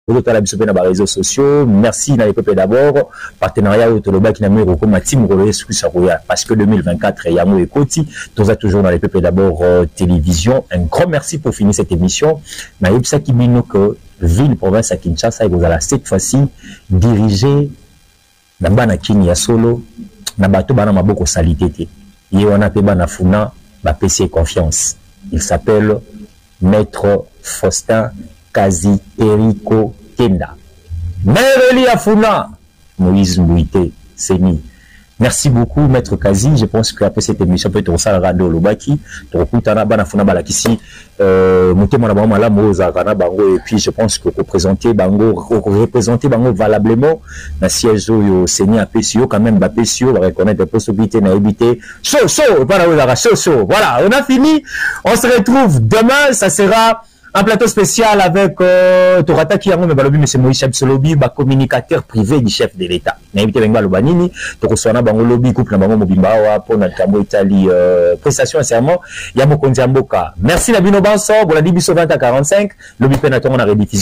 Autour de les réseaux sociaux, merci dans les peuples d'abord, partenariat autour qui n'a mis au team relais parce que 2024 il y a un écoti, tous toujours dans les peuples d'abord télévision. Un grand merci pour finir cette émission. Mais il y a que ville province à Kinshasa et vous allez cette fois-ci diriger na bana Kini ya solo na bato bana maboko salité. Il y a un bana funa ba PC confiance. Il s'appelle Maître Faustin Kazi Eriko Kenda. Mereli Afuna, Moïse Mouité, Seni. Merci beaucoup, Maître Kazi. Je pense qu'après cette émission, peut-être on s'en rendre au Lobaki. Et puis, je pense que représenter Bango valablement, dans siège au Seni à PCO, quand même, PCO va reconnaître les possibilités à éviter. Voilà, on a fini. On se retrouve demain. Ça sera un plateau spécial avec Torata qui a mais c'est Moïse Solobi, communicateur privé du chef de l'État. N'invité Benga Lobanini, Toroswana Bango Lobby, couple Bango Mobimbawa, pour notre Italie, prestation serment, Yamo Konziamboka. Merci Nabino Banso, pour la Dibiso 20 à 45, Lobby Penaton, on a rediffusion.